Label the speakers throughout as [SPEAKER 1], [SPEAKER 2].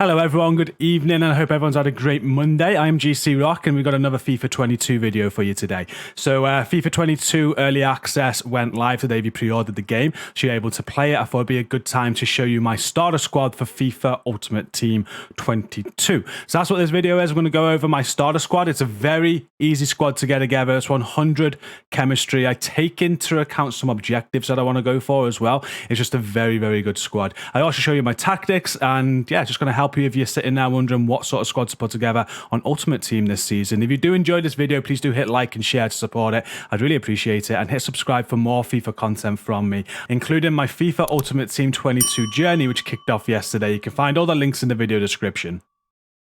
[SPEAKER 1] Hello everyone, good evening, and I hope everyone's had a great Monday. I'm GCROCK and we've got another FIFA 22 video for you today. So FIFA 22 Early Access went live today if you pre-ordered the game, so you're able to play it. I thought it'd be a good time to show you my starter squad for FIFA Ultimate Team 22. So that's what this video is. We're going to go over my starter squad. It's a very easy squad to get together. It's 100 chemistry. I take into account some objectives that I want to go for as well. It's just a very, very good squad. I also show you my tactics and yeah, just going to help you if you're sitting there wondering what sort of squad to put together on Ultimate Team this season. If you do enjoy this video, please do hit like and share to support it. I'd really appreciate it, and hit subscribe for more FIFA content from me, including my FIFA Ultimate Team 22 journey, which kicked off yesterday. You can find all the links in the video description.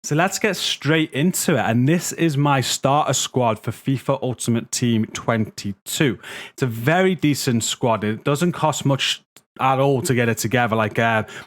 [SPEAKER 1] So let's get straight into it, and this is my starter squad for FIFA Ultimate Team 22. It's a very decent squad. It doesn't cost much at all to get it together. Like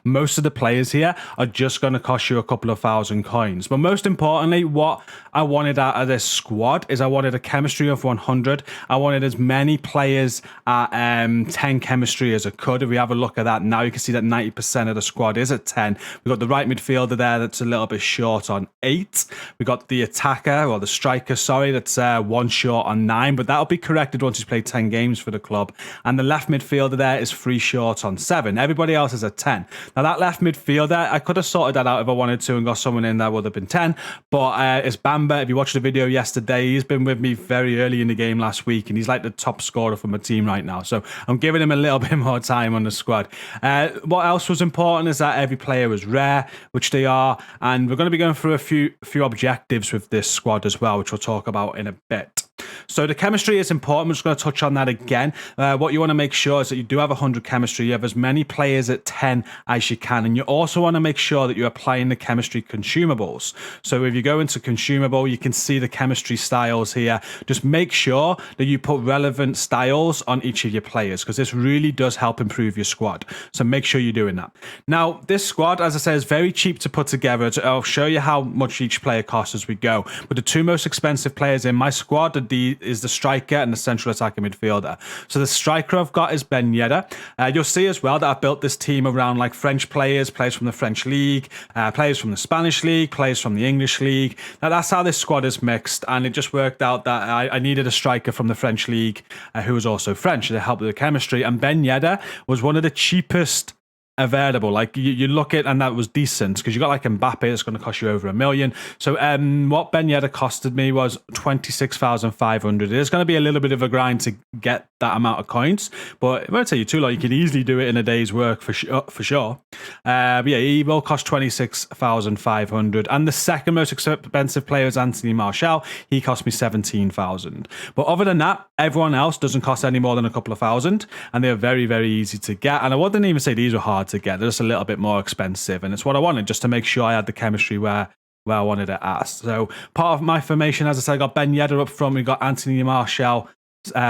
[SPEAKER 1] most of the players here are just going to cost you a couple of thousand coins. But most importantly, what I wanted out of this squad is I wanted a chemistry of 100. I wanted as many players at 10 chemistry as I could. If we have a look at that now, you can see that 90% of the squad is at 10. We've got the right midfielder there that's a little bit short on 8. We've got the attacker, or the striker, sorry, that's 1 short on 9, but that'll be corrected once he's played 10 games for the club. And the left midfielder there is 3 short on 7. Everybody else is at 10. Now that left midfielder, I could have sorted that out if I wanted to and got someone in that would have been 10, but it's Bamba. If you watched the video yesterday, he's been with me very early in the game last week, and he's like the top scorer for my team right now, so I'm giving him a little bit more time on the squad. What else was important is that every player was rare, which they are, and we're going to be going through a few objectives with this squad as well, which we'll talk about in a bit. So the chemistry is important. I'm just going to touch on that again. What you want to make sure is that you do have 100 chemistry. You have as many players at 10 as you can. And you also want to make sure that you're applying the chemistry consumables. So if you go into consumable, you can see the chemistry styles here. Just make sure that you put relevant styles on each of your players, because this really does help improve your squad. So make sure you're doing that. Now, this squad, as I said, is very cheap to put together. I'll show you how much each player costs as we go. But the two most expensive players in my squad is the striker and the central attacking midfielder. So the striker I've got is Ben Yedder. You'll see as well that I've built this team around like French players from the French league, players from the Spanish league, players from the English league. Now that's how this squad is mixed, and it just worked out that I needed a striker from the French league who was also French to help with the chemistry, and Ben Yedder was one of the cheapest available. Like you look at, and that was decent because you got like Mbappe, it's going to cost you over $1 million. So what Ben Yedder costed me was 26,500. It's going to be a little bit of a grind to get that amount of coins, but it won't take you too long. You can easily do it in a day's work for sure. But yeah, he will cost 26,500. And the second most expensive player is Anthony Martial. He cost me 17,000. But other than that, everyone else doesn't cost any more than a couple of thousand, and they're very, very easy to get. And I wouldn't even say these were hard to get. They're just a little bit more expensive, and it's what I wanted, just to make sure I had the chemistry where I wanted it at. So part of my formation, as I said, I got Ben Yedder up front, we got Anthony Martial,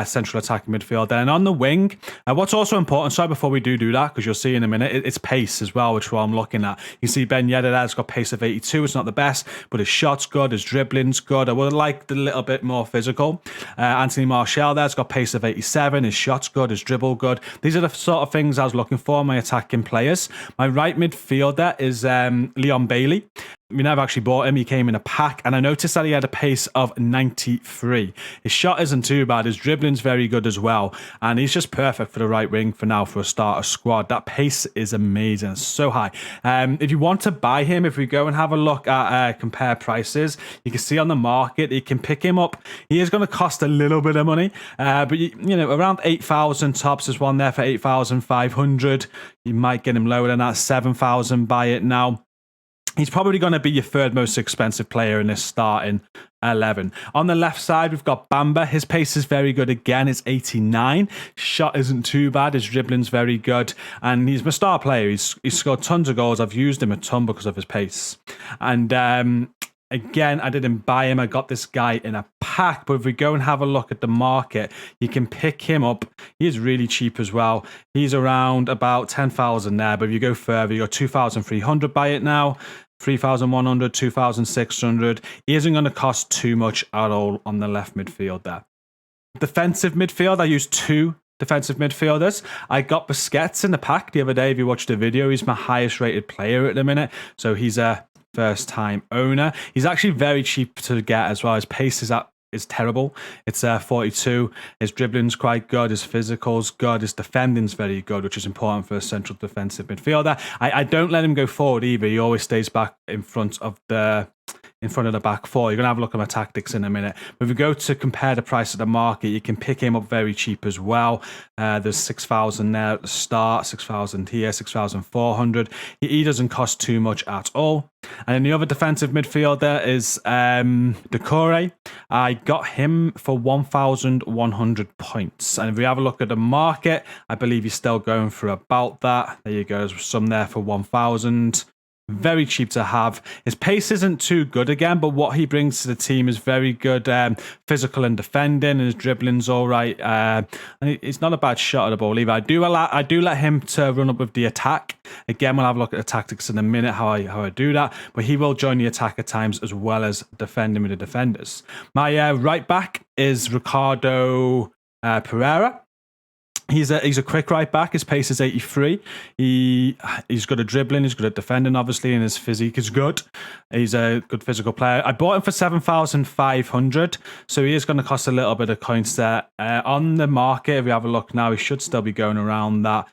[SPEAKER 1] central attacking midfielder, and on the wing, what's also important, sorry, before we do that, because you'll see in a minute, it's pace as well, which is what I'm looking at. You see Ben Yedder there, has got pace of 82. It's not the best, but his shot's good, his dribbling's good. I would have liked a little bit more physical. Anthony Martial there's got pace of 87. His shot's good, his dribble good. These are the sort of things I was looking for in my attacking players. My right midfielder is Leon Bailey. We never actually bought him. He came in a pack, and I noticed that he had a pace of 93. His shot isn't too bad. His dribbling's very good as well, and he's just perfect for the right wing for now for a starter squad. That pace is amazing. It's so high. If you want to buy him, if we go and have a look at compare prices, you can see on the market, you can pick him up. He is going to cost a little bit of money, but you know, around 8,000 tops. There's one there for 8,500. You might get him lower than that, 7,000. Buy it now. He's probably going to be your third most expensive player in this starting 11. On the left side, we've got Bamba. His pace is very good again. It's 89. Shot isn't too bad. His dribbling's very good. And he's my star player. He's scored tons of goals. I've used him a ton because of his pace. And again, I didn't buy him. I got this guy in a pack. But if we go and have a look at the market, you can pick him up. He is really cheap as well. He's around about 10,000 there. But if you go further, you got 2,300. Buy it now. 3,100, 2,600. He isn't going to cost too much at all on the left midfield there. Defensive midfield, I used 2 defensive midfielders. I got Busquets in the pack the other day. If you watched the video, he's my highest rated player at the minute. So he's first time owner. He's actually very cheap to get as well. His pace is terrible. It's 42. His dribbling's quite good. His physical's good. His defending's very good, which is important for a central defensive midfielder. I don't let him go forward either. He always stays back in front of the back four. You're going to have a look at my tactics in a minute. But if we go to compare the price of the market, you can pick him up very cheap as well. There's 6,000 there at the start, 6,000 here, 6,400. He doesn't cost too much at all. And then the other defensive midfielder is Decore. I got him for 1,100 points. And if we have a look at the market, I believe he's still going for about that. There you go. There's some there for 1,000. Very cheap to have. His pace isn't too good again, but what he brings to the team is very good physical and defending, and his dribbling's all right. And he's not a bad shot at the ball either. I do let him to run up with the attack. Again, we'll have a look at the tactics in a minute, how I do that. But he will join the attack at times as well as defending with the defenders. My right back is Ricardo Pereira. He's a quick right back. His pace is 83. He's good at dribbling. He's good at defending, obviously, and his physique is good. He's a good physical player. I bought him for 7,500, so he is going to cost a little bit of coins there. On the market, if we have a look now, he should still be going around that.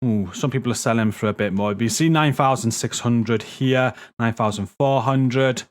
[SPEAKER 1] Ooh, some people are selling him for a bit more. But you see 9,600 here, 9,400.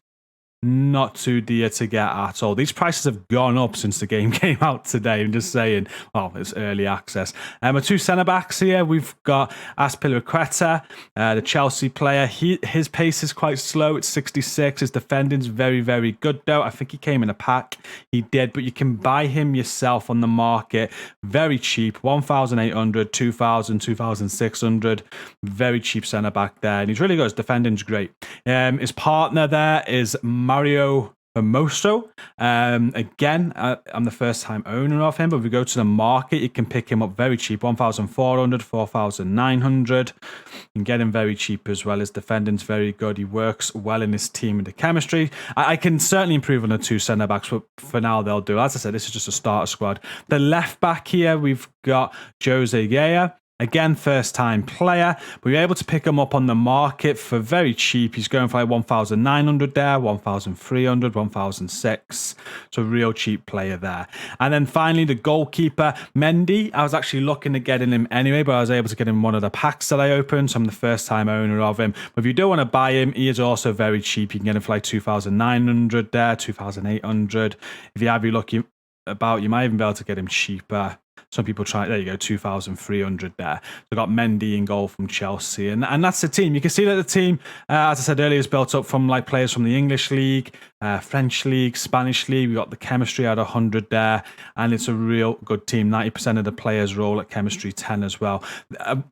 [SPEAKER 1] Not too dear to get at all. These prices have gone up since the game came out today. I'm just saying, well, it's early access. Our two centre-backs here, we've got Azpilicueta, the Chelsea player. His pace is quite slow. It's 66. His defending's very, very good, though. I think he came in a pack. He did, but you can buy him yourself on the market. Very cheap, 1,800, 2,000, 2,600. Very cheap centre-back there. And he's really good. His defending's great. His partner there is Mario Hermoso. Again, I'm the first time owner of him, but if we go to the market, you can pick him up very cheap, 1,400, 4,900. You can get him very cheap as well. His defending's very good. He works well in his team and the chemistry. I can certainly improve on the two centre-backs, but for now they'll do. As I said, this is just a starter squad. The left back here, we've got Jose Gaya. Again, first-time player, but you're able to pick him up on the market for very cheap. He's going for like 1,900 there, 1,300, 1,006. So real cheap player there. And then finally, the goalkeeper, Mendy. I was actually looking at getting him anyway, but I was able to get him one of the packs that I opened, so I'm the first-time owner of him. But if you do want to buy him, he is also very cheap. You can get him for like 2,900 there, 2,800. If you have your lucky about, you might even be able to get him cheaper. Some people try, there you go, 2,300 there. We've got Mendy in goal from Chelsea. And that's the team. You can see that the team, as I said earlier, is built up from like players from the English League, French League, Spanish League. We've got the chemistry at 100 there. And it's a real good team. 90% of the players roll at chemistry 10 as well.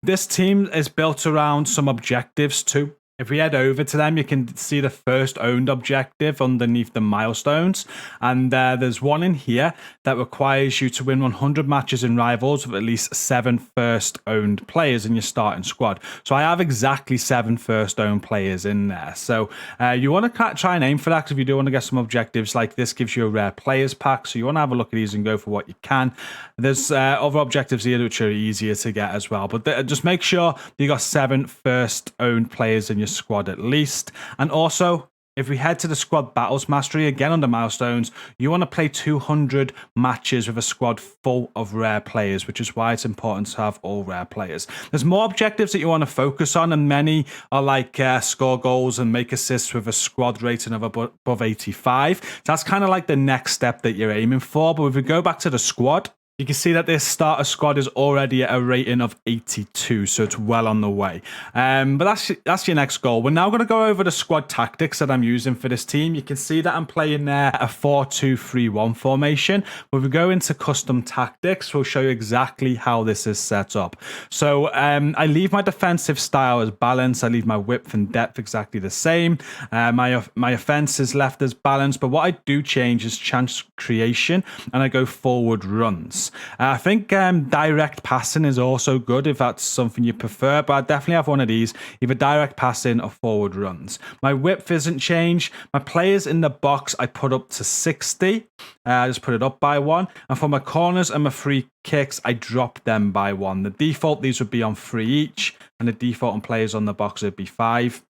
[SPEAKER 1] This team is built around some objectives too. If we head over to them, you can see the first owned objective underneath the milestones. And there's one in here that requires you to win 100 matches in Rivals with at least 7 first owned players in your starting squad. So I have exactly 7 first owned players in there. So you want to try and aim for that, because if you do want to get some objectives like this, gives you a rare players pack. So you want to have a look at these and go for what you can. There's other objectives here which are easier to get as well. But just make sure you got 7 first owned players in your squad at least. And also, if we head to the Squad Battles Mastery, again under milestones, you want to play 200 matches with a squad full of rare players, which is why it's important to have all rare players. There's more objectives that you want to focus on, and many are like score goals and make assists with a squad rating of above 85. So that's kind of like the next step that you're aiming for. But if we go back to the squad, you can see that this starter squad is already at a rating of 82, so it's well on the way. But that's your next goal. We're now going to go over the squad tactics that I'm using for this team. You can see that I'm playing there a 4-2-3-1 formation. When we go into custom tactics, we'll show you exactly how this is set up. So I leave my defensive style as balanced. I leave my width and depth exactly the same. My offense is left as balanced, but what I do change is chance creation, and I go forward runs. I think direct passing is also good if that's something you prefer, but I definitely have one of these, either direct passing or forward runs. My width isn't changed. My players in the box I put up to 60. I just put it up by 1. And for my corners and my free kicks, I drop them by 1. The default, these would be on 3 each, and the default on players on the box would be 5.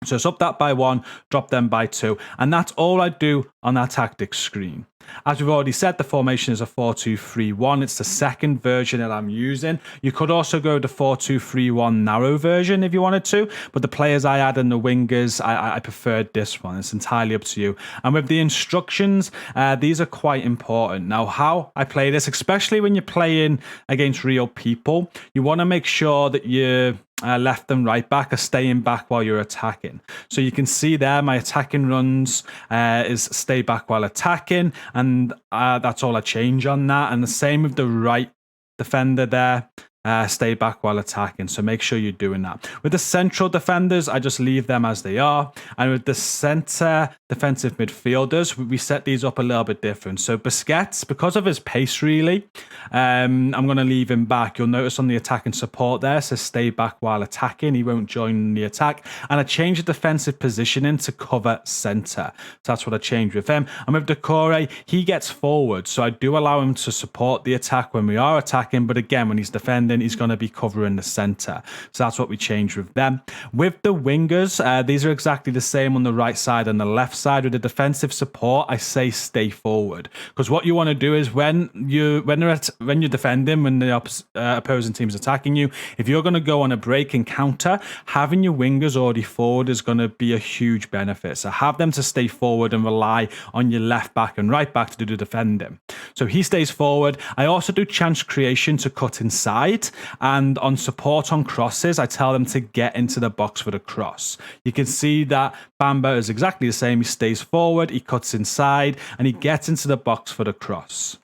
[SPEAKER 1] So it's up that by 1, drop them by 2. And that's all I do on that tactics screen. As we've already said, the formation is a 4-2-3-1. It's the second version that I'm using. You could also go the 4-2-3-1 narrow version if you wanted to, but the players I add and the wingers, I preferred this one. It's entirely up to you. And with the instructions, these are quite important. Now, how I play this, especially when you're playing against real people, you want to make sure that you left and right back are staying back while you're attacking. So you can see there my attacking runs is stay back while attacking, and that's all I change on that. And the same with the right defender there. Stay back while attacking. So make sure you're doing that. With the central defenders, I just leave them as they are. And with the center defensive midfielders, we set these up a little bit different. So Busquets, because of his pace really, I'm going to leave him back. You'll notice on the attacking support there, it says stay back while attacking. He won't join the attack. And I change the defensive positioning to cover center. So that's what I changed with him. And with Decore, he gets forward. So I do allow him to support the attack when we are attacking. But again, when he's defending, he's going to be covering the center. So that's what we changed with them. With the wingers, these are exactly the same on the right side and the left side. With the defensive support, I say stay forward, because what you want to do is when you're defending, when the opposing team's attacking you, if you're going to go on a break and counter, having your wingers already forward is going to be a huge benefit. So have them to stay forward and rely on your left back and right back to do the defending. So he stays forward. I also do chance creation to cut inside, and on support on crosses, I tell them to get into the box for the cross. You can see that Bamba is exactly the same. He stays forward, he cuts inside, and he gets into the box for the cross.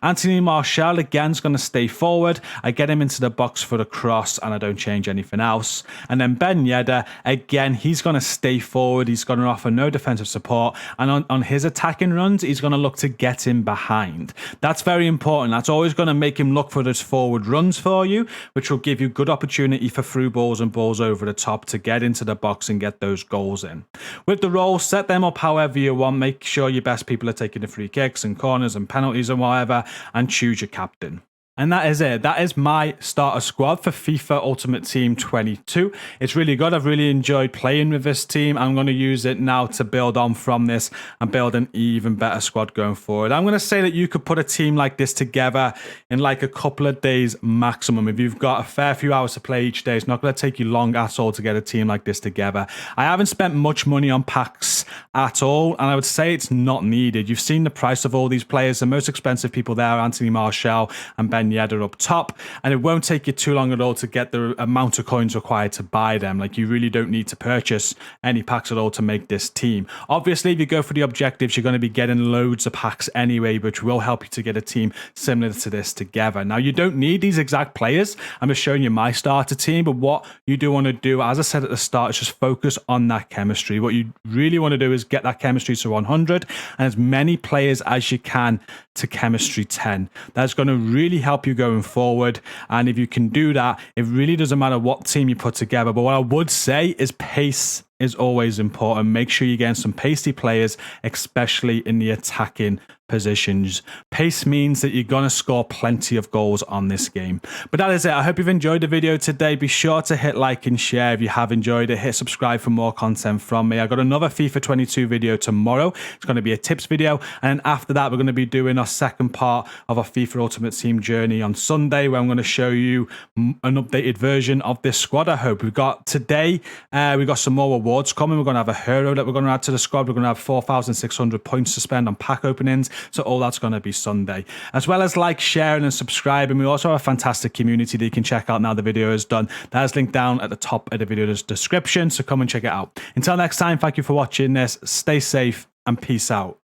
[SPEAKER 1] Anthony Martial, again, is going to stay forward. I get him into the box for the cross, and I don't change anything else. And then Ben Yedder, again, he's going to stay forward. He's going to offer no defensive support. And on his attacking runs, he's going to look to get in behind. That's very important. That's always going to make him look for those forward runs for you, which will give you good opportunity for through balls and balls over the top to get into the box and get those goals in. With the roles, set them up however you want. Make sure your best people are taking the free kicks and corners and penalties and whatever, and choose your captain. And that is it. That is my starter squad for FIFA Ultimate Team 22. It's really good. I've really enjoyed playing with this team. I'm going to use it now to build on from this and build an even better squad going forward. I'm going to say that you could put a team like this together in like a couple of days maximum. If you've got a fair few hours to play each day, it's not going to take you long at all to get a team like this together. I haven't spent much money on packs at all, and I would say it's not needed. You've seen the price of all these players. The most expensive people there are Anthony Martial and Ben Yedder up top, and it won't take you too long at all to get the amount of coins required to buy them. Like, you really don't need to purchase any packs at all to make this team. Obviously, if you go for the objectives, you're going to be getting loads of packs anyway, which will help you to get a team similar to this together. Now, you don't need these exact players. I'm just showing you my starter team, but what you do want to do, as I said at the start, is just focus on that chemistry. What you really want to do is get that chemistry to 100 and as many players as you can to chemistry 10. That's going to really help you going forward, and if you can do that, it really doesn't matter what team you put together. But what I would say is pace is always important. Make sure you're getting some pacey players, especially in the attacking positions. Pace means that you're going to score plenty of goals on this game. But that is it. I hope you've enjoyed the video today. Be sure to hit like and share if you have enjoyed it. Hit subscribe for more content from me. I got another FIFA 22 video tomorrow. It's going to be a tips video, and after that, we're going to be doing our second part of our FIFA Ultimate Team journey on Sunday, where I'm going to show you an updated version of this squad. I hope we've got today. We got some more awards coming. We're going to have a hero that we're going to add to the squad. We're going to have 4,600 points to spend on pack openings. So all that's going to be Sunday. As well as like, sharing and subscribing. We also have a fantastic community that you can check out now the video is done. That is linked down at the top of the video description. So come and check it out. Until next time, thank you for watching this. Stay safe and peace out.